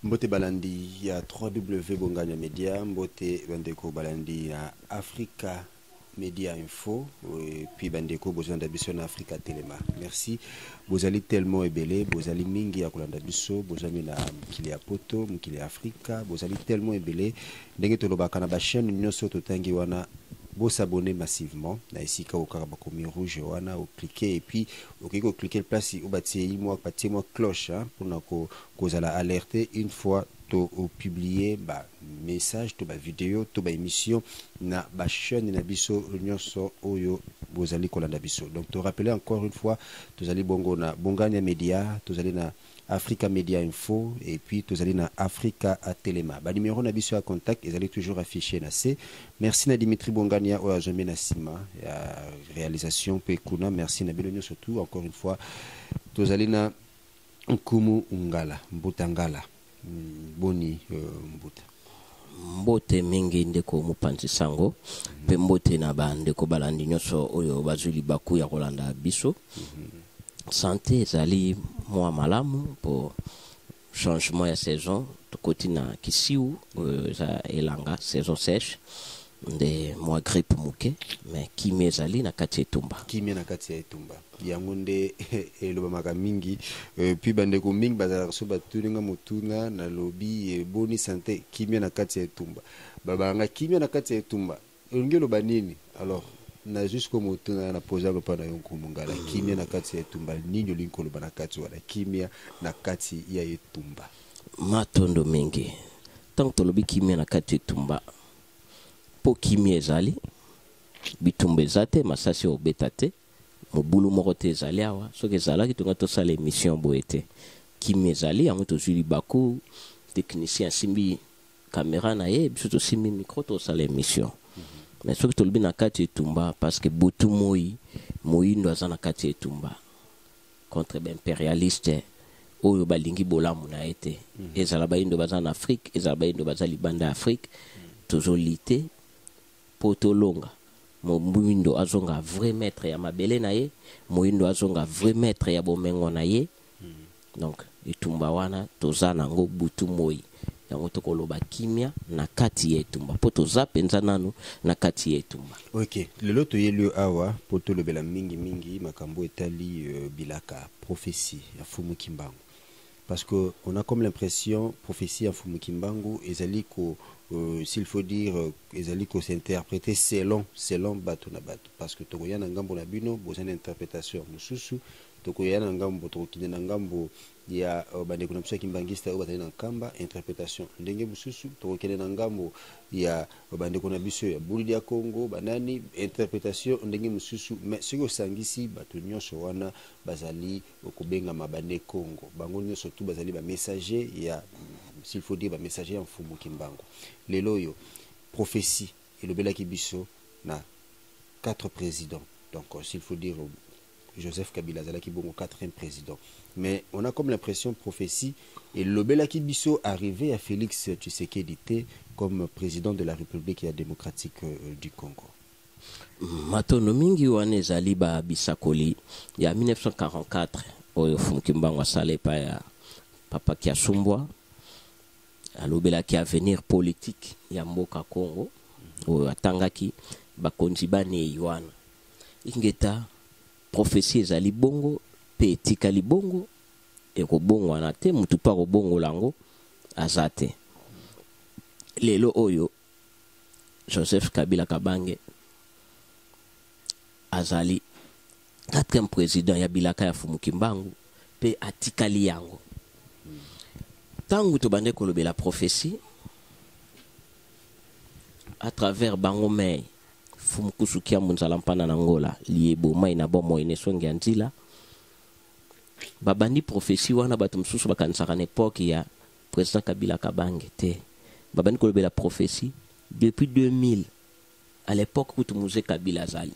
Mbote balandi ya 3W Bonganya Media, Mbote bandeko balandi ya Africa Media Info, et puis bandeko bozanda biso na Africa Telema. Merci. Bozali tellement ebele, bozali mingi ya kolanda biso, bozali na mkili ya poto, mkili ya Africa, bozali tellement ebele. Ndenge tolobaka na ba chaîne nyonso totangi wana. Vous s'abonner massivement na isika au karabakomi rouge wana ou cliquer et puis au cliquer le place au bâti moi cloche pour na ko kozala alerter une fois to publier ba message to ba vidéo to ba émission na ba chaîne na biso nyonso oyo bozali kolanda biso. Donc te rappeler encore une fois tozali bongo na Bonganya Media, tozali na Africa Media Info et puis tous allez na Africa à Telema. Ba numéro na biso à contact, ils allaient toujours afficher na C. Merci na Dimitri Bongania au Azome na Sima ya réalisation pe kuna. Merci na Bilonio surtout encore une fois. Tous allez na Nkumu Ngala, Mbutangala. Boni Mbuta. Mbote mingi ndeko mupanzi sango pe mbote na ba ndeko balandi nyoso oyo bazuli baku ya kolanda biso. Santé ezali mwa malamu pour changement ya saison tokoti na kisiu za elanga saison sèche de mwa grippe muke mais kimi ezali na kati etumba kimi na kati ya etumba yango nde eloba maka mingi puis bandeko mingi bazala so batuninga mutuna na lobi boni santé kimi na kati ya etumba babanga kimi na kati ya etumba ngelo banini alors na jusqu'au motuna na poza ko pana yonko mungala kimia na kati ya etumba ninyo linkolo bana kati wala kimia na kati ya etumba matondo mingi tant tolobi kimia na kati etumba po kimia ezali bitumba ezate masasi obetate mobulu moko te ezali awa soki ezalaki tonga tosala émission boete kimia ezali yango tozuli baku technicien simbi caméra na ye biso tosimbi micro tosala émission. Mais ce que tu as na kati etumba parce que butu moyindo aza na kati etumba contre impérialiste oyo balingi bolamu na ete ezala bayindo baza na Afrique ezala bayindo baza libanda Afrique tozolite potolonga moyindo azonga vrai maître ya mabele na ye moyindo azonga vrai maître ya bomengo na ye donc etumba wana tozana ngo butu moyi yango tokoloba kimia na kati yetumba poto zapenza nanu na kati yetumba. OK, lelo to yelio awa poto lobela mingi makambo etali bilaka prophétie ya Fumu Kimbangu parce que on a comme l'impression prophétie ya Fumu Kimbangu ezali ko s'il faut dire ezali ko s'interpréter selon bato na bato parce que tokoyana ngambo na bino bozana interprétation mususu tokoyana ngambo tokokinde na ngambo ya bandeko na biso kimbangista oyo batali na nkamba interprétation ndenge mususu tokokende na ngambo ya bandeko na biso ya bulidi ya Congo banani interprétation ndenge mususu mais soki osangisi bato nyonso wana bazali kobenga mabane Congo bango nyonso tu bazali ba messager ya s'il faut dire ba messager en Fumu Kimbangu lelo yo prophétie elobelaki biso na 4 présidents donc s'il faut dire Joseph Kabila Zalaki bongo 4e président. Mais on a comme l'impression prophétie et Lobela Kibiso arrivé à Félix Tshisekedi comme président de la République démocratique du Congo. Matono mingi wane zali ba bisakoli ya 1944 oyo Fumu Kimbangu asale pa ya papa Kiasumbwa alobela ki avenir politique ya mboka Congo oyo atangaki bakonzi bane yiwana ingeta prophétie ezali bongo pe etikali bongo ekobongo na te mutu pa kobongo lango azate lelo oyo Joseph Kabila Kabange azali 4e président ya bilaka ya Fumu Kimbangu pe atikali yango tangu to bande kolobela prophétie à travers Bangomei Fumu Kusukia Munzala mpana na Ngola liebo mai na bomo ine songi anzila babandi prophétie wana bato msusu bakanisaka na époque ya président Kabila Kabange te babandi kolobela prophétie depuis 2000 à l'époque où tout musée Kabila zali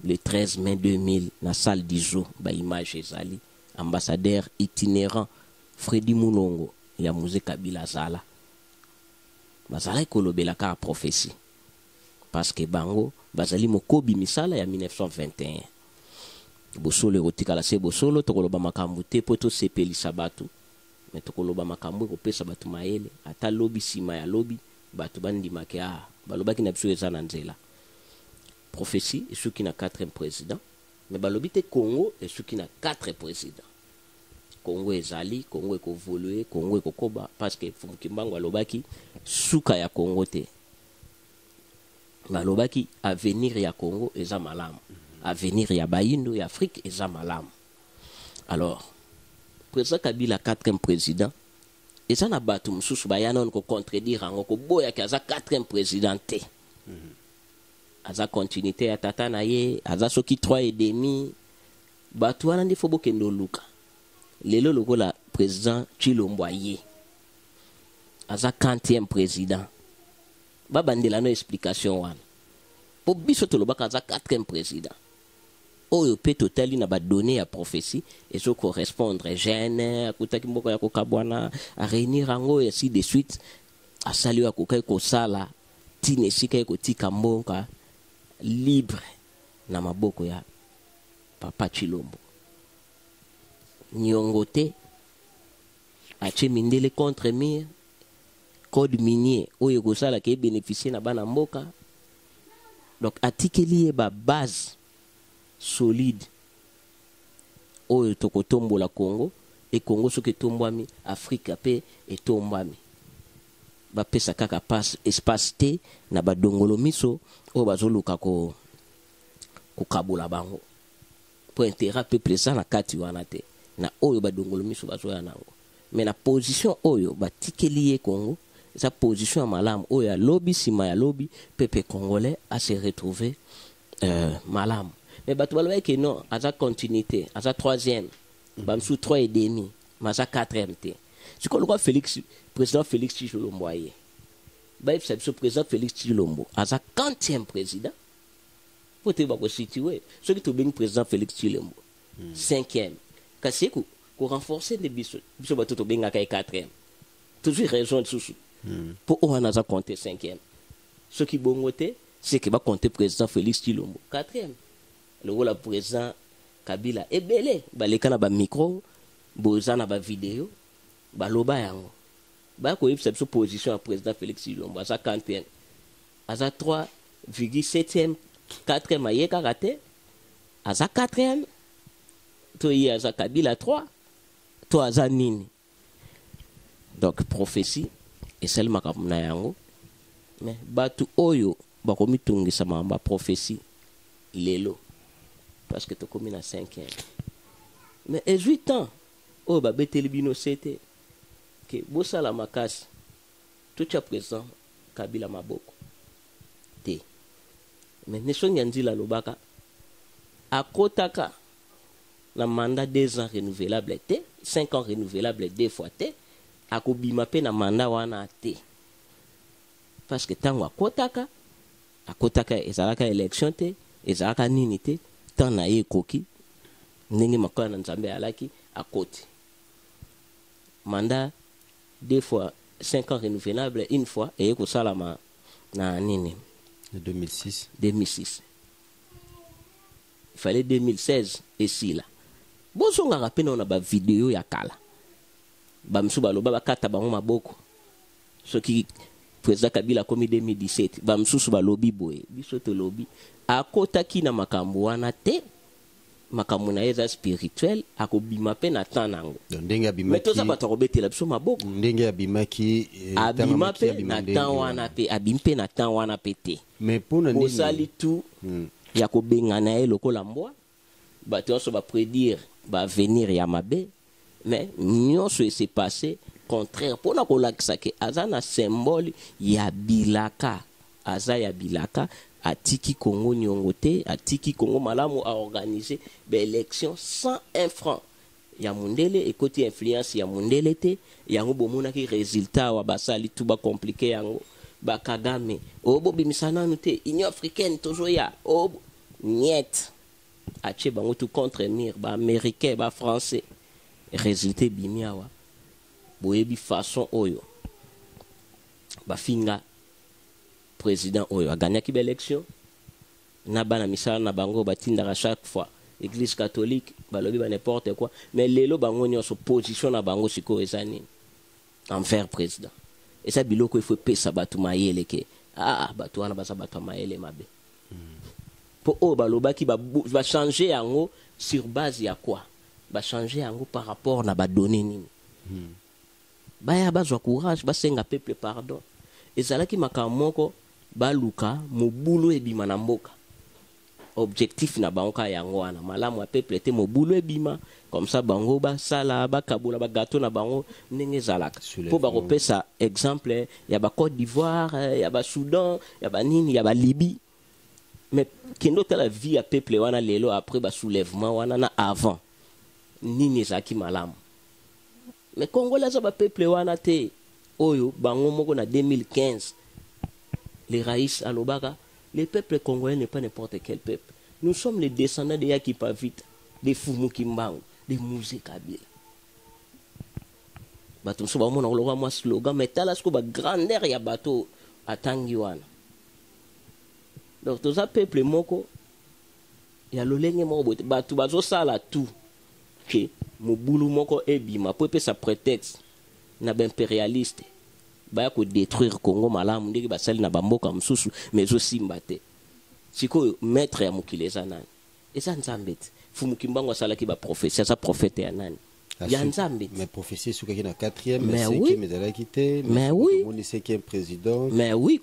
le 13 mai 2000 na salle d'Izo ba image ezali ambassadeur itinérant Freddy Mulongo ya musée Kabila zala bazala kolobela ka prophétie parce que bango bazali mokobi misala ya 1921 bosolo erotika la se bosolo tokoloba makambo te poto sepeli sabatu me tokoloba makambo ekopesa bato mayele ata lobi nsima ya lobi bato bandimaki balobaki na biso eza na nzela. Prophétie esuki na 4e président me balobi te Congo esuki na 4 président. Congo ezali, Congo ekovolue, Congo ekokoba parce que Fumukimbangu alobaki suka ya Congo te. Balobaki avenir ya Congo eza malamu, avenir ya Bayindo ya Afrique eza malamu. Alors président Kabila 4e président eza na bato mususu bayana ko contredire ngo ko boya ki aza 4e président te. Aza continuité ya tata na ye, aza soki 3 et demi, bato wana ndi fobo kendo luka. Lelo lokola président Tshilombo aye. Aza 40e président. Babandela no explication wana. Po biso tolobaka aza 4e président. Oyo pe totali na ba données ya prophétie et so correspondre gène akutaki mboko ya kokabwana a réunir ango et ainsi de suite. Asali ya kokai ko sala tine sika ko tika mbonka libre na maboko ya papa Tshilombo. Nyongote ache mindele contre mire code minier oyo kosala ke bénéficier na bana mboka. Donc atikeli e ba base solide oyo tokotombola Congo et Congo soki tombwami Afrika pe etombwami bapesa kaka passe espace te na badongolo miso oyo bazoluka ko kabola bango po intérêt peuple ça na kati wana te na oyo badongolo miso bazoya nango. Mais na position oyo batikeli ye Congo sa position ya malamu oyo ya lobby sima ya lobby peuple congolais a se retrouver malamu. Mais bato balobaki non aza continuité aza 3e bamsu 3 et demi maza 4e te. Siko lokwa président Félix Tshilombo aye baif sa biso président Félix Tshilombo aza 40e président pote bako situé soki tobengi président Félix Tshilombo 5e kasi ko renforcer de biso bato tobenga ka 4e toujours raison susu pour on a compté 5e ce qui bongote c'est que va compter président Félix Tshilombo 4e le rôle président Kabila ebele baleka na ba micro boza na ba vidéo baloba yango ba ko yebisa biso position ya président Félix Tshilombo aza 40e aza 3,7e 4e ayeka raté aza 4e to yi aza Kabila 3 to aza nini. Donc prophétie et celle makambo na yango mais batu oyo bakomitungisa mamba prophétie lelo parce que tokomi na 5e mais 18 ans oyo babeteli bino sete ke bosala makasi totya président Kabila maboko te. Mais nesongi ya nzila lobaka akotaka na mandat 2 ans renouvelable te 5 ans renouvelable 2 fois te akobima pe na mandat wana te parce que tango akotaka ezalaka élection te ezalaka nini te tant na ye koki ndenge makola na Nzambe alaki akoti mandat 2 fois 5 ans renouvelable une fois et kosalama na nini 2006 il fallait 2016 ici là bozonga rapena na ba vidéo ya kala bamsu baloba bakata bango maboko soki président Kabila komi 2017 bamsusu balobi boye biso to lobi akotaki na makambo wana te makambo na eza spirituel akobima pe na tanango ndenge abimaki metoza bato kobetela biso maboko ndenge abimaki abima pe na tan wana pe abimpe na tan wana pe te mais pona nini osali tout ya kobengana ye lokola mbwa bato nyonso baprédire bavenir ya mabe mais nyonso ese passé contraire mpona kolakisa ke aza na symbole ya bilaka aza ya bilaka atiki Congo nyongo te atiki Congo malamu a organiser élection sans 1 franc ya mundele ekoti influence ya mundele te yango bomonaki résultat wa basali tout ba compliqué yango ba Kagame obo bimisana te Union africaine toujours ya obo niet ache bango tout contre mire ba américain ba français résultat bimiawa boyebi façon oyo bafinga président oyo aganyaki ba élection na bana misala na bango batindaka chaque fois église catholique balobi ba n'importe quoi mais lelo bango nyonso position na bango siko eza nini envers président et ça biloko il faut pesa batu mayele ke batu wana baza batu mayele mabe po o balobaki ba changer yango sur base ya quoi ba changer yango par rapport na ba donner nini baya bazwa courage basenga peuple pardon ezalaki makambo moko baluka mobulu ebima na mboka objectif na bango ka yango wana malamu ya peuple te mobulu ebima comme ça bango basala bakabula ba gâteau na bango ndenge ezalaka po bakopesa exemple ya ba Côte d'Ivoire ya ba Soudan ya ba nini ya ba Libye mais kendo tala vie ya peuple wana lelo après ba soulèvement wana na avant nini ezaki malamu mais Congolais za ba peuple wana te oyo bango moko na 2015 les raïs alobaka le peuple congolais n'est pas n'importe quel peuple. Nous sommes les descendants de Yaki Pavita, des Fumu Kimbangu, des Mouzé Kabila. Bato so ba mona ko mo slogan mais tala sko ba grandeur ya bato atangi wana. Donc tous a peuple moko ya lolenge moko bote bato bazo sala tout que mobulu moko ebima po pe sa prétexte na ba impérialiste. Baya ko détruire Congo malamu ndeki basali na bamboka msusu mais aussi mbate siko maître ya mukileza nani eza nzambete Fumukimbangu asalaki ba prophétie sa prophète ya nani ya nzambete mais prophétie suka ki na 4e mais 5e ezala kité mais oui moni 5e président mais oui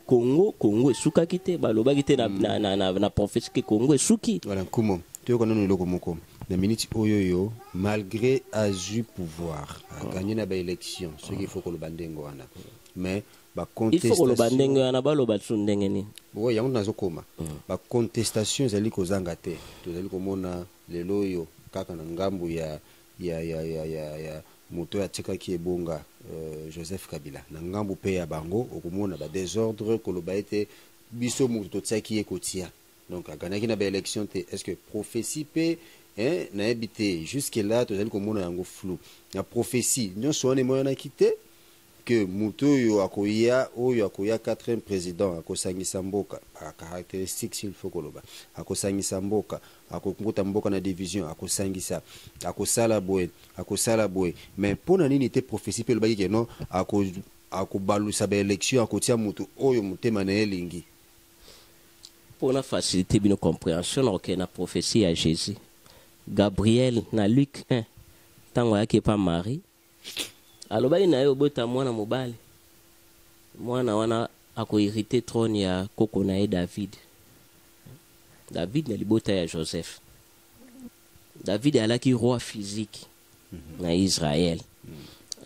Congo suka kité balobaki te na prophétie ke Congo esuki voilà kumo to ko nonu loko moko na minute oyoyo malgré aju pouvoir a gagné na ba élection ce qu'il faut que le bandengo wana mais ba contestation il faut que le bandengo wana baloba tsundenge ni bo yango nazo koma ba contestation zali ko zanga te to zali ko mona lelo yo kaka na ngambu ya moto ya tika ki ebonga Joseph Kabila na ngambu pe ya bango okomona ba désordre ko lo ba ete biso moto tsaki ekotia donc a gagné na ba élection te est-ce que prophétie pe na habité jusque là tu as comme on flou la prophétie nous sommes moyens quitté que muto yo akoya 4e président akosangisa mboka a caractéristiques il faut koloba akosangisa mboka akokuta mboka na division akosangisa akosala boy mais pour na nini te prophétie pe lobaki que non akobalusa ba élection akotia muto oyo mutema na elingi pour la facilité de compréhension ok na prophétie à Jésus Gabriel na Luc 1 tango yake pa Marie alobaki na yo bota mwana mobali mwana wana akohériter trône ya koko na ye David na libota ya Joseph David alaki roi physique na Israël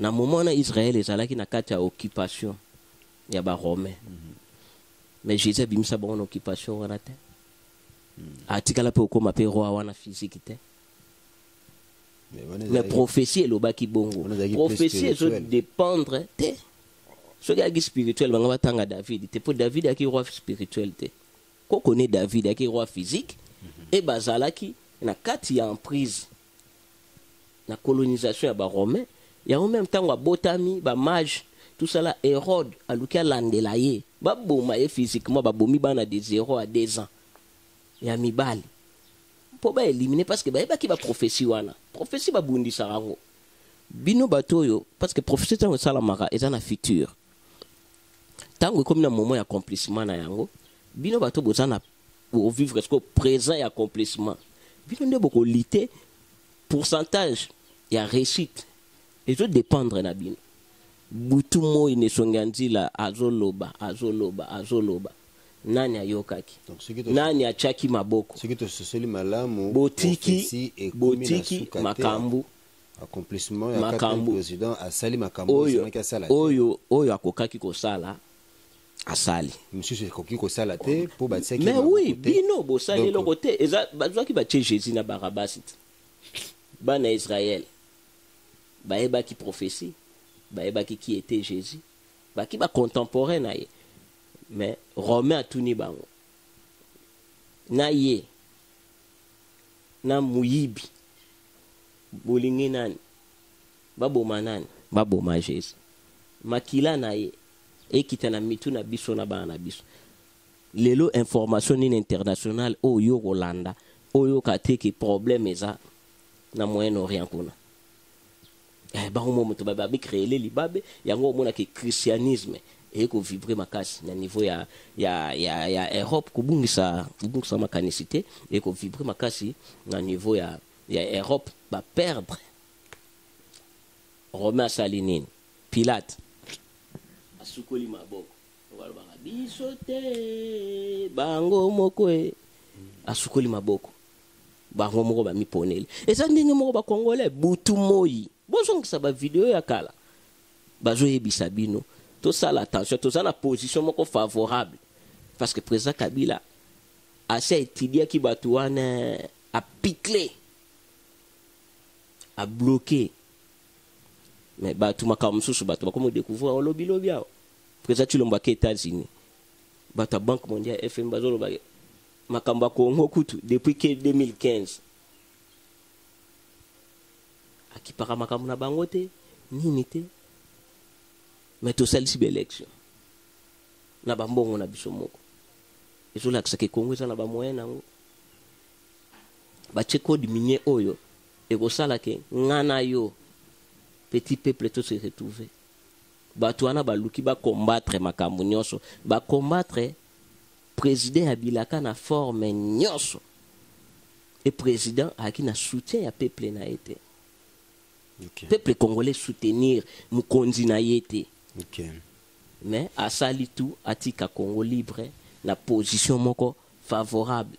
na moment na Israël ezalaki na kati ya occupation ya ba Romain mais Jésus bimisa ba en occupation wana te atikala pe okoma pe roi wana physique te mais prophétie elobaki bongo prophétie ezo dépendre te soki aki spirituel banga batanga David te po David aki roi spirituel te ko connaît David aki roi physique et bazalaki na kati ya emprise na colonisation ya ba Romain ya en même temps botami ba mage tout ça là Hérode aluki alandela ye baboma ye physiquement babomi bana de 0 à 2 ans ya mibali po ba éliminer parce que ba yeba ki ba prophétie wana prophétie ba bundisa rango bino batoyo parce que prophétie tango sala maka eza na futur tango comme na moment ya accomplissement na yango bino bato bozana pour vivre est-ce que présent et accomplissement bino nde boko lité pourcentage ya réussite et je dépendre na bino butu moi ne songanzila azoloba nani ayokaki nani achaki maboko botiki makambu accomplissement ya makambu président asali makambu oyo akokaki kosala asali monsieur koki kosala te po batsaki mais oui bino bosali loko te eza bazwaki batie Jésus na Barabasi bana Israël bayebaki prophétie bayebaki qui était Jésus baki ba contemporain na ye mais Romain atuni bango na ye na muyibi bolingi nani baboma Jésus makila na ye ekita na mitu na biso na bana biso lelo information internationale oyo Rolanda oyo kateki problème eza na Moyen-Orient kuna bango moto ba créer les libabe yango mona ke christianisme et ko vibrer makasi na niveau ya Europe kubungisa makanicité et ko vibrer makasi na niveau ya Europe ba perdre Romain Salinine Pilate asukoli maboko wala ba bisote bango moko asukoli maboko bango moko ba miponeli eza ndenge moko ba congolais butu moyi bozongisa ba video ya kala bazo yebisa bino to sala attention to za na position moko favorable parce que président Kabila a étudié ki batu wana a piclé a bloqué mais batu makamsusu batu bakomo découvrir au lobby yao président Chilombo ke États-Unis batu banque mondiale FM bazolo ba makamba Congo kutu depuis 2015 akipaka makambo na bango te nini te mais to salisi élection na bambongo na biso moko ezolakisa ke Congo eza na bamoyen nango batie code minier oyo ekosala ke ngana yo petit peuple to se retrouver bato wana baluki combattre makambo nyonso combattre président abilaka na forme nyonso et président aki na soutien ya peuple na été. Okay. Peuple congolais soutenir mukonzi na yete. Okay. Mais asali tout atika Congo libre na position moko favorable.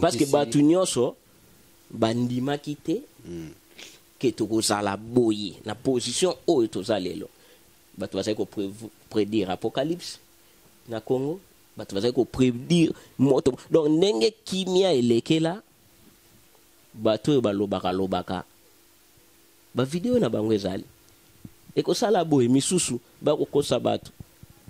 Parce que batu nyonso bandima kite ke tokozala boye na position oyo tozalelo. Batu bazali ko prédire apocalypse na Congo, batu bazali ko prédire moto. Donc ndenge kimia elekela batu balobaka ba video na bango ezali ekosala boye misusu bakokosa batu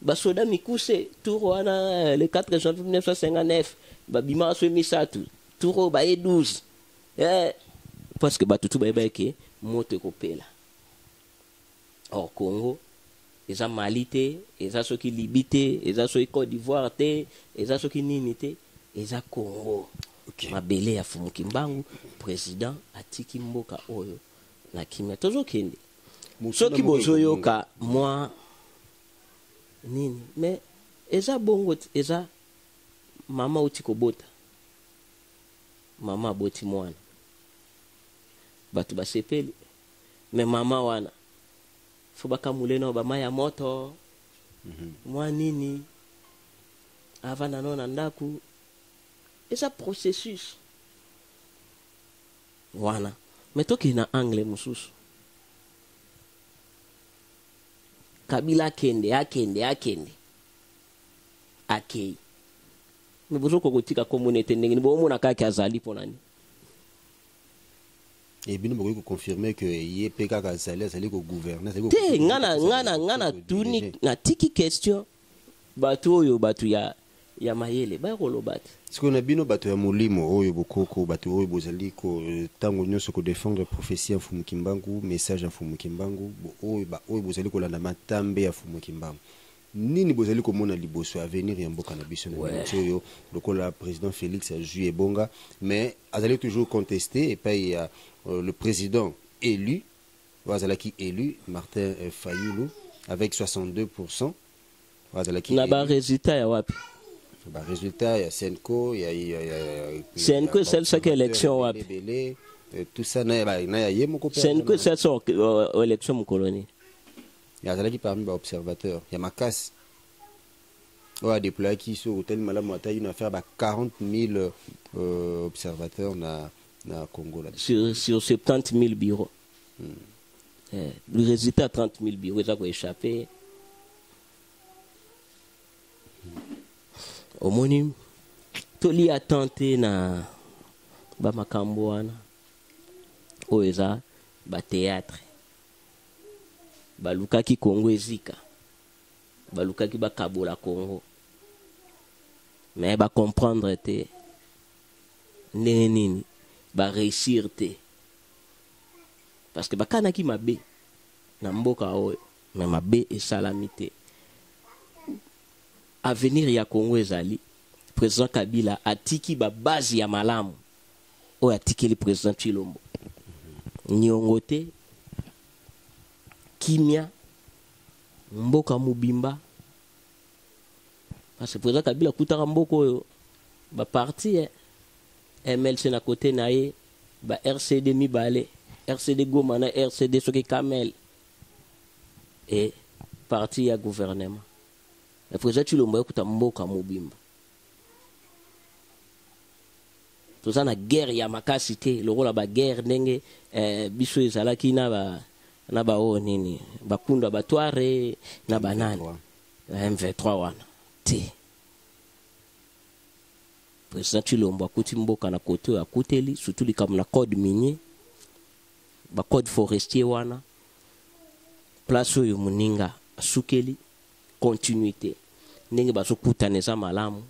basoda mikuse tour wana le 4 janvier 1959 babima so misatu tour ba 12 parce que batu tu ba ke moto ekopela au Congo eza Mali te eza soki Libye te eza soki Côte d'Ivoire te eza soki nini te eza Congo. Okay. Mabele ya fumuki mbangu président atiki mboka oyo na kimia tozo kende soki bozo yoka moi nini mais eza bongo eza mama utiko bota mama boti mwana batu basepeli mais mama wana fobaka muleno ba maya moto mwa nini avana nona ndaku eza processus wana metoki na angle mususu Kabila akende akei mibuzo kokotika communauté ndenge bo mona kaka azali ponani et bino boko confirmer que yepk azali ko gouverner te ngana tuni na tiki question batu oyo batu ya mayele ba kolobati siko na bino bato ya molimo oyo bokoko bato oyo bozali ko tango nyonso ko défendre prophétie ya Fumukimbangu message ya Fumukimbangu oyo bozali ko landa matambe ya Fumukimbangu nini bozali ko mona liboso avenir ya mboka na biso na oyo lokola président Félix Juye Bonga mais azali toujours contesté et puis le président élu wazalaki élu Martin Fayulu avec 62% wazalaki na ba résultat ya wapi ba résultat ya Senko ya Senko c'est chaque élection wapi tout ça na ya yemoko Senko c'est son élection mkoloni ya zalaki parmi ba observateurs ya makasi a déployé qui sur hôtel malamu atayi na faire ba 40,000 observateurs na Congo là sur 70,000 bureaux. Le résultat 30,000 bureaux ça ko échappé omoni toli attente na ba makambo wana oeza ba théâtre balukaki Congo ezika balukaki bakabola Congo mais ba comprendre te nini ba réussir te parce que bakanaki mabe na mboka oyo mais mabe esalamité avenir ya Congo ezali président Kabila atiki ba base ya malamu oyo atikeli président Tshilombo niongo te kimia mboka mobimba parce que président Kabila kutaka mboka oyo baparti MLC na côté na ye ba RCD mibale RCD Goma na RCD soki Kamel et parti ya gouvernement le président Tshilombo ekuta mboka mobimba toza na guerre ya makasi te lokola ba guerre ndenge biso ezalaki na ba o nini bakunda batware na banani M23 wana te président Tshilombo akuti mboka na kote oyo akuteli surtout likambo na code minier ba code forestier wana place oyo moninga asukeli continuité ndenge bazokutana eza malamu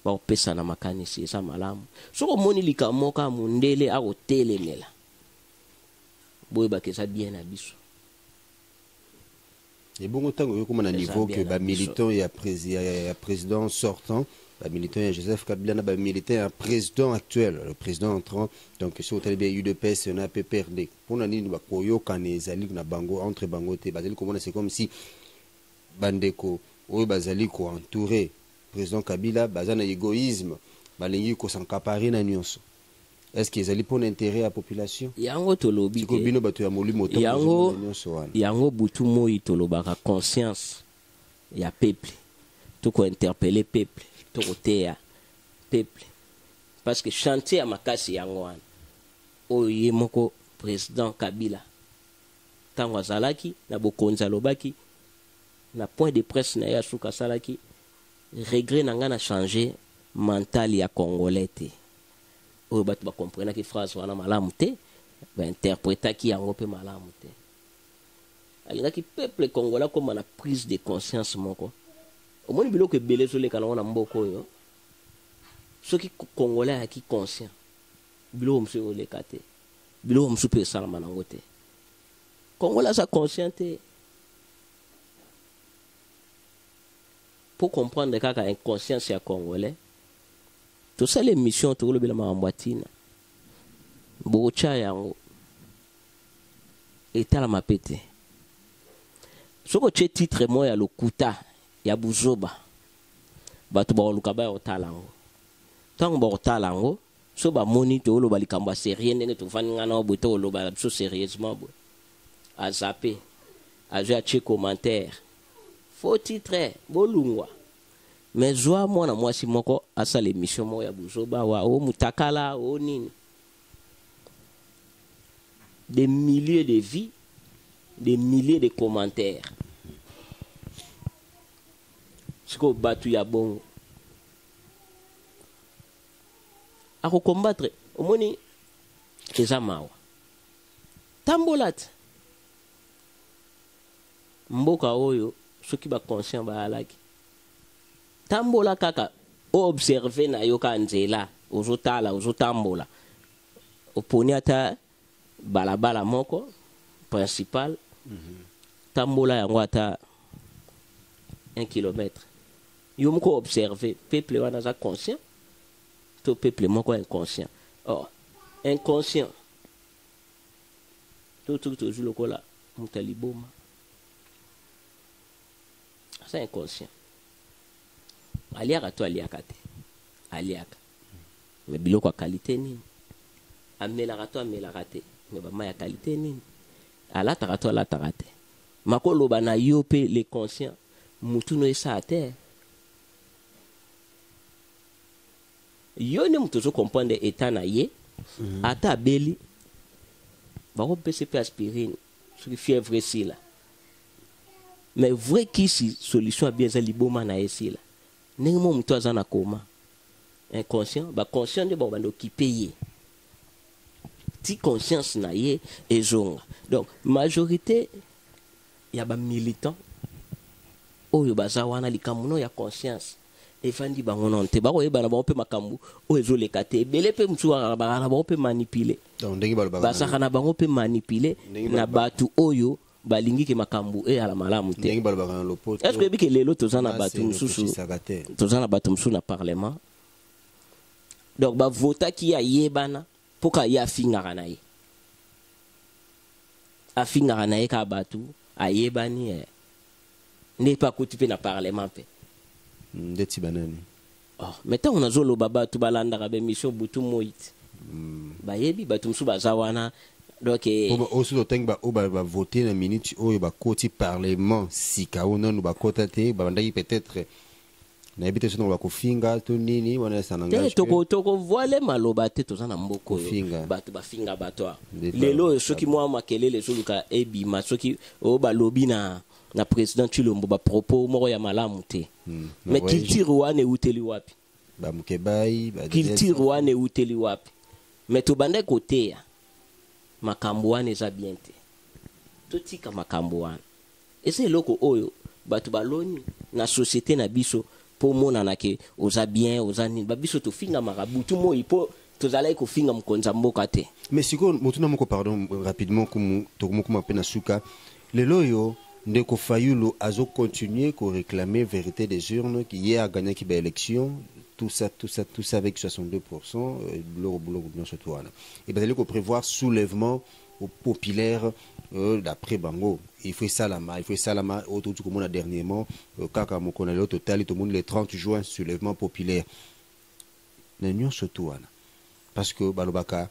bakopesana makanisi eza malamu soko omoni likambo moko ya mondele akotelemela boyebaka eza bien na biso ebongo ntango oyokoma na niveau ke bamilitant ya président sortant bamilitant ya Joseph Kabila na bamilitant ya président actuel le président entrant donc so otali bien UDPS na PPRD mpona nini bakoyokana ezali na bango entre bango te bazali komona c'est comme si bandeko oyo bazali koentouré président Kabila baza na égoïsme balingi kosankapare na nyonso est-ce que ezali mpona intérêt ya population yango tolobi ke bino bato ya molimo to nyonso wana yango butu moi tolobaka conscience ya peuple toko interpeller peuple toko teya peuple parce que chantier ya makasi yango wana oyo ye moko président Kabila tango azalaki na bokonzi alobaki na point de presse na ye asuka asalaki regret na nga na changer mental ya congolais te oyo bato bakomprenaki phrase wana malamu te bainterprétaki yango mpe malamu te alingaki peuple congolais koma na prise de conscience moko omoni biloko ebele ezoleka nango na mboka oyo soki congolais ayaki conscient biloko mosu ezoleka te biloko mosu mpe esalama nango te congolais aza conscient te pour comprendre kaka inconscience ya congolais tosala émission tokolobela makambo atina bokotya yango etalama pe te soki otye titre moko ya lokuta ya buzoba bato bakoluka baya kotala yango ntango bakotala yango so bamoni tokoloba likambo ya serie ndenge tofandi nga na boye tokoloba biso sérieusement boye azape azwi atye commentaire faux titre bolungwa mais zwa mwana mwasi moko asala émission moko ya buzoba wa o mutakala o nini des milliers de vies des milliers de commentaires siko batu ya bongo ako combattre omoni eza mawa tambola te mboka oyo soki baconscient bayalaki tambola kaka observe na yo ka nzela ozotala ozotambola oponi ata balabala moko principal tambola yango ata 1 kilomètre yo moko observe peuple wana aza conscient to peuple moko inconscient or inconscient to tozwi lokola moto ya liboma aza inconscient aliaka to aliaka te aliaka me biloko ya qualité nini amelaka to amelaka te me bama ya qualité nini alataka to alataka te makoloba na yo mpe le conscient mutu no esa te yo ne mutu ozokomprendre état na ye ata abeli bakopesa mpe aspirine soki fièvre esila mais vrai kisi solution abien eza liboma na ye esila ndenge mo mutu aza na koma inconscient baconscient nde babanda okipe ye ti conscience na ye ezonga donc majorité ya bamilitant oyo baza wana likambo no ya conscience efandi bango non te bakoyebana bango mpe makambo oyo ezoleka te ebele mpe mosusu bakaka na bango mpe manipule basaka na bango mpe manipule na bato oyo balingi ke makambo eyala malamu te est-ce que oyebi ke lelo toza na bato mosusu na parlement donc bavotaki ya yebana poka ye afingaka na ye ka bato ayebani nde pa kuti mpe na parlement mpe ndeti banani mais ntango nazoloba bato balandaka bemission butu moiti bayebi bato mosusu baza wana donc oso totangi bavote na minute oyo bakoti parlement sika oyo nanu bakota te babandaki peut-être nayebi te sono bakofinga to nini wana sanangage tokovoile maloba te toza na mboka oyo bato bafinga bato lelo oyo soki mwa makelele ezoluka ebima soki oyo balobi na président Tshilombo bapropos moko ya malamu te mais culture wana euteli wapi culture wana euteli wapi mais tobande koteya makambo wana eza bien te totika makambo wana eza eloko oyo bato baloni na société na biso po monana ke oza bien oza nini babiso tofinga marabutu moi po tozalaki kofinga mokonzi ya mboka te mais sikoyo motuna moko pardon rapidement tokomokoma mpe na suka lelo oyo ndeko Fayulu azo continuer ko réclamer vérité des urnes qui hier a gagné qui ba élection tout ça avec 62% boulot bien surtout wana et ben il faut prévoir soulèvement populaire d'après bango il faut salama autour du monde dernièrement kaka mokona le total tout le monde le 30 juin soulèvement populaire n'union surtout wana parce que balobaka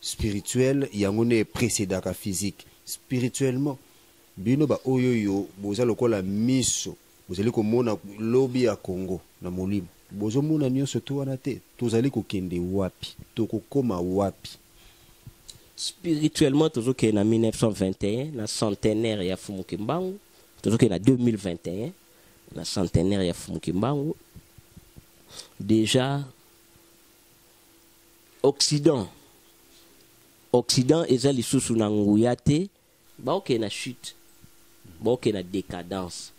spirituel yango ne précédant physique spirituellement bino ba oyoyo boza lokola miso bozali komona lobby ya Congo na molimo bozo mona nyonso to wana te tozali kokende wapi tokokoma wapi spirituellement tozoke na 1921 na centenaire ya Fumukimbangu tozoke na 2021 na centenaire ya Fumukimbangu déjà Occident eza lisusu na nguya te baoke na chute baoke na décadence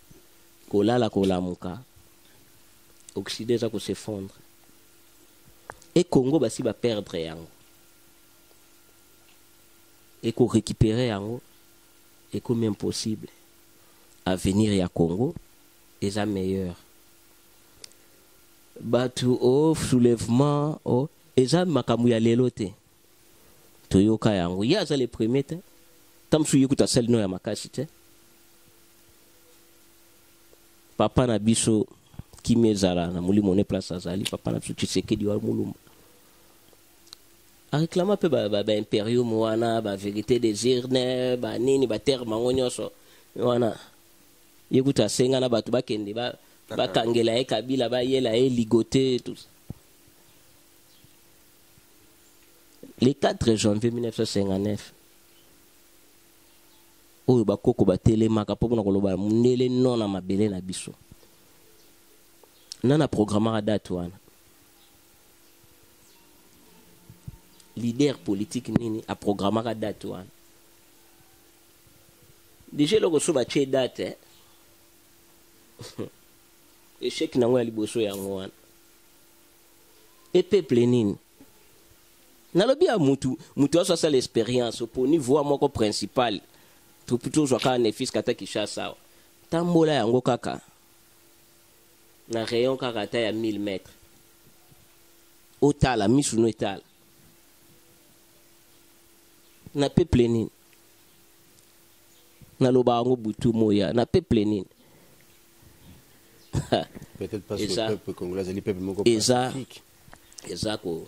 kolala kolamuka Occident eza s'effondre et Congo basi ba perdre yango et ko récupérer yango et comme impossible avenir ya Congo eza meilleur batu soulèvement eza makambo ya lelo te toyoka yango ya za le premier te tamsu yikuta sel no ya makasi te papa na biso kimezala na mulimo ne place azali papa na biso Tshisekedi wa mulumba a réclama pe ba imperium wana ba vérité des urnes ba nini ba terre mangonyonso wana yikuta senga na batu bakende ba kangela e Kabila ba yela e ligoté tout ça. Le 4 janvier 1959 oyo bakoko batelemaka mpo mpona koloba mundele non na mabele na biso nana programmaka date wana leader politique nini aprogrammaka date wana déjà eloko so batie date échec nango ya liboso yango wana e peuple nini nalobi ya mutu aso asala expérience po niveau moko principal plutôt zwaka nefis kata Kinshasa tambola yango kaka na rayon kaka ta ya 1000 mètres otala misu no etala na peuple nini naloba yango butu moya na peuple nini peut-être parce que le peuple congolais est le peuple moko pacifique ko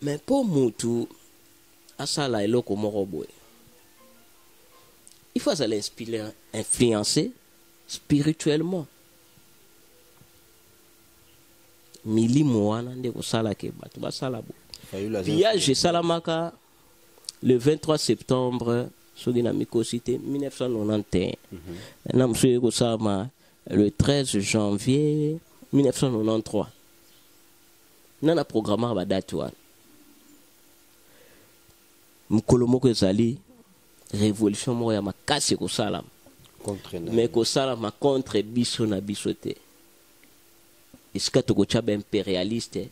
mais pour mutu asala eloko moko boye il faut influencer spirituellement milimo wana nde kosala ke bato basala bo pillage esalamaka le 23 septembre soki na mikosité 1991 na mosusu kosalama le 13 janvier 1993 nana programmaka badate wana mokolo moko ezali révolution moko ya makasi kosalama mais kosalama contre biso na biso te esika tokotya baimpérialiste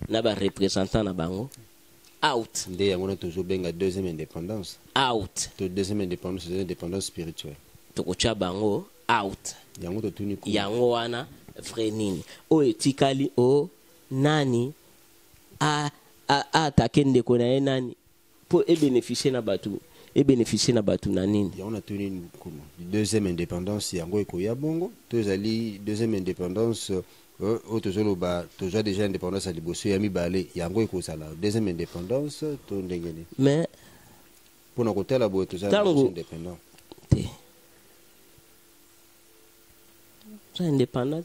na barepresentant na bango out nde yango na tozobenga deuxième indépendance out to deuxième indépendance c'est indépendance spirituelle tokotya bango out yango totuni yango wana vrai nini oyo etikali o nani attaquer ndeko na ye nani pour bénéficier na batu na nini. On a tenu deuxième indépendance yango ekoya bongo tozali deuxième indépendance tozoloba tozwa déjà indépendance à liboso ya mibale yango ekozala deuxième indépendance to ndengeni mais pour na kotala boye tozala indépendant te ça indépendant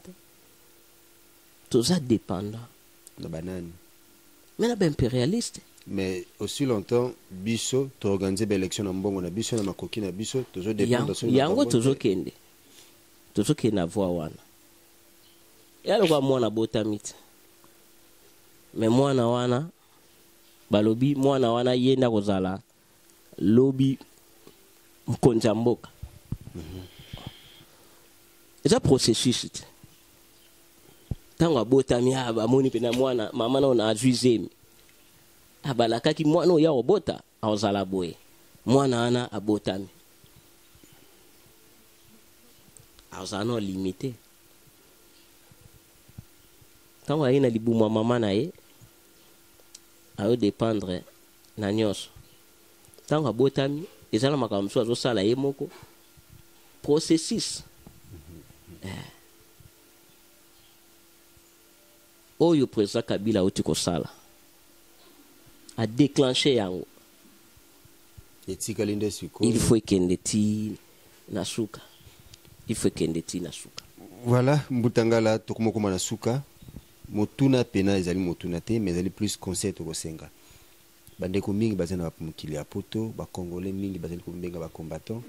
toza dépendant na banani mais na ba impérialiste. Mais aussi longtemps biso to organiser ba élection na mbongo na biso na makoki na biso tozo dépendre sur yango tozo kende na voix wana yalo kwa mwana botamite mais mwana wana balobi mwana wana yenda kozala lobi mkonja mboka eza processus tango abotami abamoni pena mwana mama na azuizemi abalakaki mwana oyo obota azala boye mwana ana abotami azana limité tango ayina libumu mama na ye ayo dépendre na nyonso tango abotami ezala makambo so azosala ye moko processus oyo président Kabila oti kosala a déclenché yango il faut kende ti na suka voilà mbutangala tokomokoma na suka motuna pena ezali motuna te mais ezali plus conseil tokosenga bandeko mingi bazana ba mukili ya poto ba congolais mingi bazali kobenga ba combattant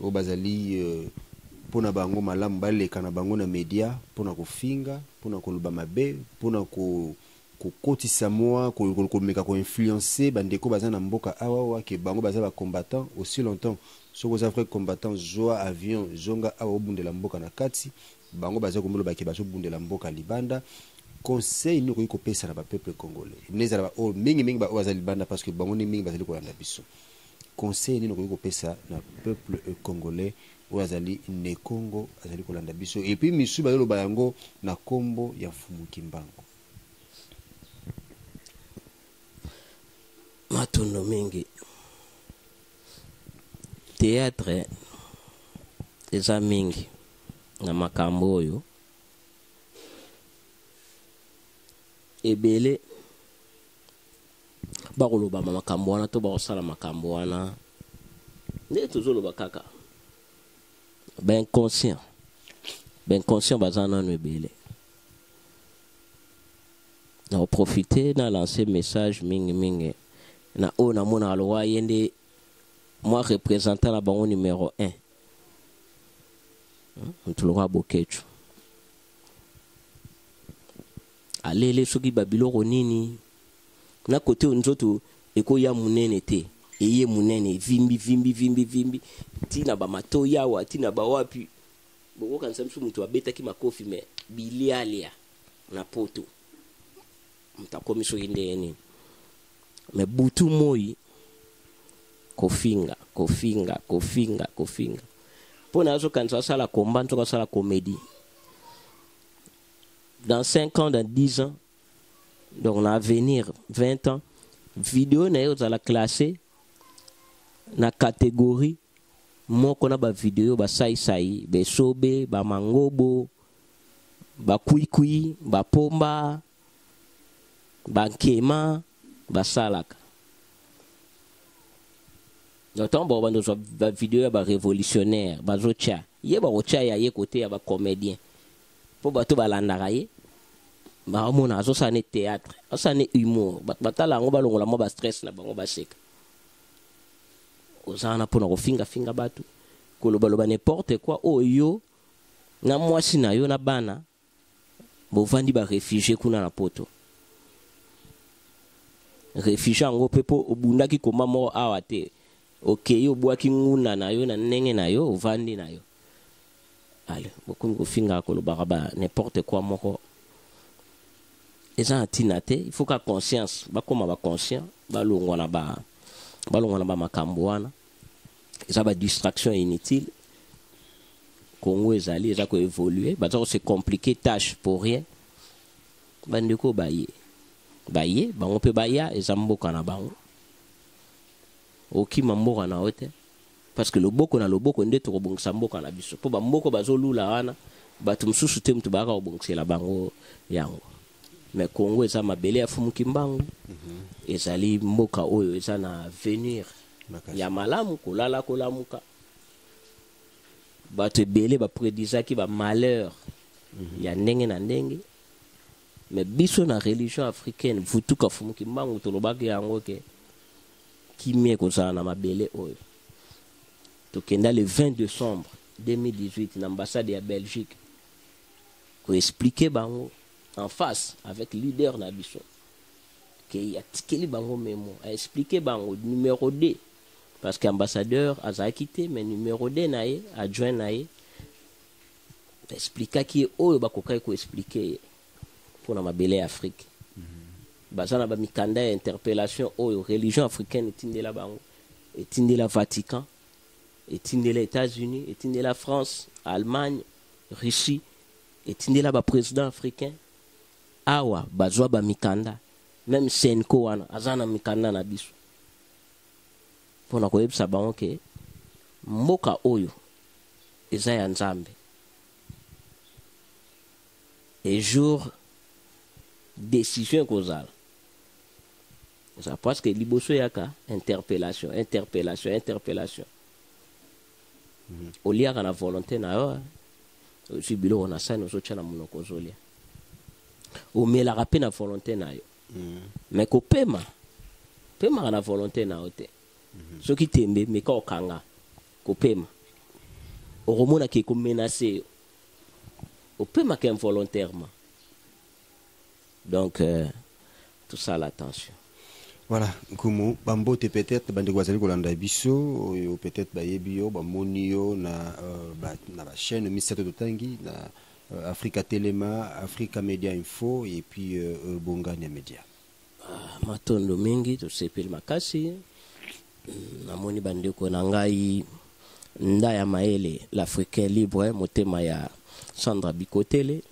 o bazali pona bango malamu baleka na bango na media pona kofinga pona koluba mabe pona kokotisa moa komeka ko influencer bandeko bazana mboka awa ke bango bazala ba combattant aussi longtemps soko za vrai combattant joa avion zonga awa obundela mboka na kati bango bazala komolo ba ke bazo bundela mboka libanda conseil nous ko pesa na ba peuple congolais nezala ba o mingi ba bazali libanda parce que bango ni mingi bazali ko landa biso conseil nous ko pesa na peuple congolais wazali ne Congo azali ko landa biso et puis misu ba yolo bayango na kombo ya Fumu Kimbangu matondo mingi théâtre eza mingi na makambo oyo ebele bakoloba makambo wana to bakosala makambo wana nde tozoloba kaka ben conscient baza nano ebele na profiter na lancer message mingi na o na mona alowa yende moi représentant la bango numéro 1 ntulwa bokecho alele soki babiloko nini na kote nzoto eko ya munene te eye munene vimbi tina ba mato yawa tina ba wapi boko kanisa msu mtu abeta ki makofi me bilialia na poto mtakomiso inde yeni me butu moi kofinga pona azo kanisa sala komba ntoka sala comédie dans 5 ans, dans 10 ans, donc on a à venir 20 ans, vidéo na yo la classée na catégorie moko na ba vidéo ba sai be sobe ba mangobo ba kuikui ba pomba ba kema ba salaka donc bon bando ba vidéo ba révolutionnaire ba zocha ye ba ocha ya ye côté ya ba comédien po bato balandaka ye baomona azosane théâtre asane humour batala yango balongola mo ba stress na bango baseka ozana mpona kofinga bato kolobaloba n'importe quoi oyo na mwasi na yo na bana bovandi ba réfugié kuna na poto réfugié yango mpe po obundaki koma moko awa te okei obwaki nguna na yo na ndenge na yo ovandi na yo ale bokomi kofinga kolobaka ba n'importe quoi moko eza ntina te il faut ka conscience bakoma ba conscient balongwa na ba makambo wana eza ba distraction inutile Congo ezali eza ko évoluer baza ko se compliquer tâche pour rien bandeko baye baye bango pe baya eza mboka na bango okima mboka na ote parce que loboko na loboko nde tokobongisa mboka na biso po bamboko bazolula wana bato mosusu te mutu baka kobongisela bango yango mais Congo eza mabele ya fumuki mbangu ezali mboka oyo eza na avenir ya malamu kolala kolamuka bato ebele bapredisaki bamalheur ya ndenge na ndenge mais biso na religion africaine vutuka fumuki mbangu tolobaki yango ke kimie kozala na mabele oyo tokenda le 20 décembre 2018 na ambassade ya Belgique ko expliquer bango en face avec leader na biso que ya tikeli bango memo a expliquer bango numéro D parce que ambassadeur a quitté mais numéro D na ye adjoint na ye expliquer ki oyo bakokai ko expliquer pour na mabele Afrique bazana ba mikanda ya interpellation oyo religion africaine etindela bango etindela Vatican etindela États-Unis etindela France Allemagne Russie etindela ba président africain awa bazwa ba mikanda même Senko wana azana mikanda na biso pona koyebisa bango ke mboka oyo eza ya Nzambe et jour décision kozala ça parce que liboso yaka interpellation oliaka na volonté na yo aussi biloko na sani ozotia na monoko ozolia omelaka mpe na volonté na yo mais kopema pemaka na volonté na yo te soki tembe meka okanga kopema okomonaka ekomenase yo opemaka involontairement donc tout ça l'attention. Voilà, Nkumu, bambote peut-être bande gwazali kolanda biso, peut-être bayebio, bamonio na ba chaîne Misato Totangi na Africa Telema, Africa Media Info et puis Bongania Media. Matondo mingi to sepel makasi. Namoni bande ko nangai ndaya maele l'Africain libre motema ya Sandra Bikotele.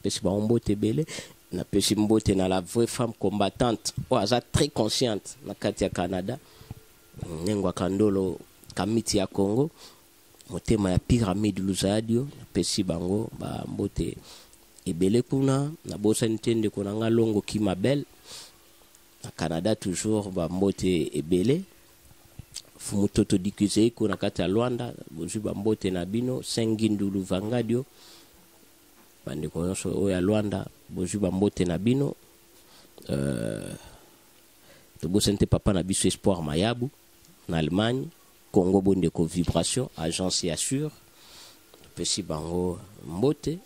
Pesi ba mbote bele. Na pesi mbote na la vraie femme combattante oaza très consciente na kati ya Canada Nengwa Kandolo kamiti ya Congo motema ya pyramide Luzadio na pesi bango ba mbote ebele kuna na bosa ntende ko nanga longo Kimabel na Canada toujours ba mbote ebele fumutoto dikuze ko na kati ya Luanda bozu ba mbote na bino Sengindulu Vangadio bande ko nyonso oya Luanda bozu ba mbote na bino to bosente papa na biso Espoir Mayabu na Allemagne Congo bondeko Vibration agence assure pesi bango mbote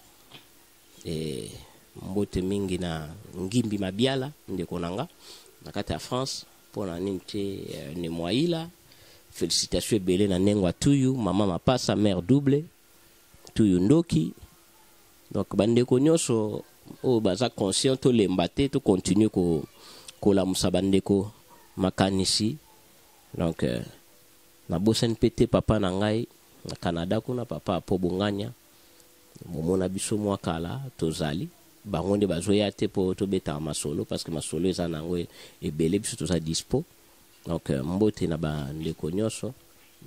et mbote mingi na ngimbi mabiala ndeko nanga na kati ya France pona ninte ne moila félicitations ebele na Nengwa Tuyu mama mapasa mère double Tuyu Ndoki. Donc bandeko nyonso o baza conscient to lembate to continue ko la musa bandeko makanisi. Donc na bosen pété papa na ngai na Canada kuna papa po bonganya momona biso mwa kala tozali bango nde bazoya te po to beta masolo parce que masolo eza nango ebele biso toza dispo. Donc mbote na bandeko nyonso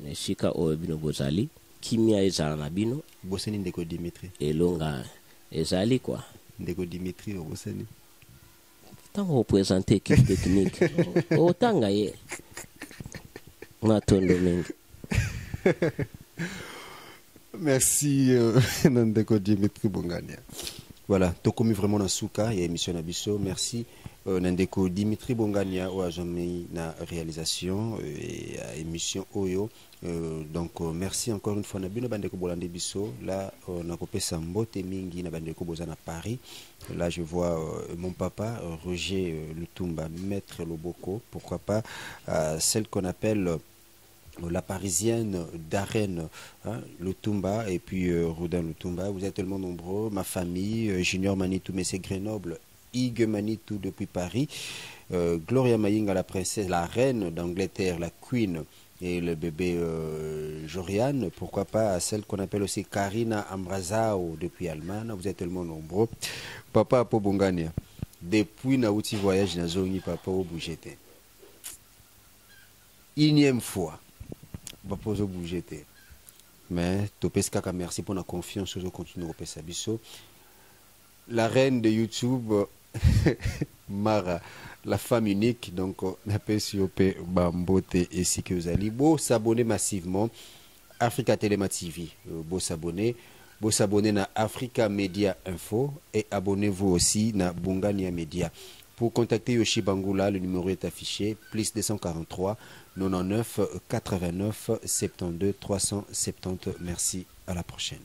nesika o bino bozali kimia ezala na bino boseni ndeko Dimitri elonga ezali quoi ndeko Dimitri boseni tango représenter équipe technique otanga ye matondo mingi. Merci ndeko Dimitri Bongania. Voilà, tokomi vraiment na suka ya émission Nabiso. Merci Nandeko Dimitri Bongania ou jamais na réalisation et émission Oyo. Donc merci encore une fois na bino bandeko bolande biso là na kopesa mbote mingi na bandeko bozana Paris. Là je vois mon papa Roger Lutumba maître Loboko, pourquoi pas celle qu'on appelle la parisienne Darren Lutumba et puis Rodin Lutumba. Vous êtes tellement nombreux, ma famille, Junior Manitou, Messé Grenoble, Hugues Manitou depuis Paris, Gloria Mayinga, la princesse, la reine d'Angleterre, la queen, et le bébé Joriane, pourquoi pas celle qu'on appelle aussi Karina Amrazao depuis Allemagne. Vous êtes tellement nombreux. Papa Apo Bongania, depuis na outi voyage na zongi papa au bouger te. Énième fois papa au bouger te. Mais topes kaka merci pour la confiance au continue au pesa biso. La reine de YouTube Mara, la femme unique, donc n'appelle sur Bambote et si que vous allez beau s'abonner massivement Africa Telema TV, beau s'abonner na Africa Media Info et abonnez-vous aussi na Bungania Media. Pour contacter Yoshi Bangula, le numéro est affiché plus 243 99 89 72 370. Merci, à la prochaine.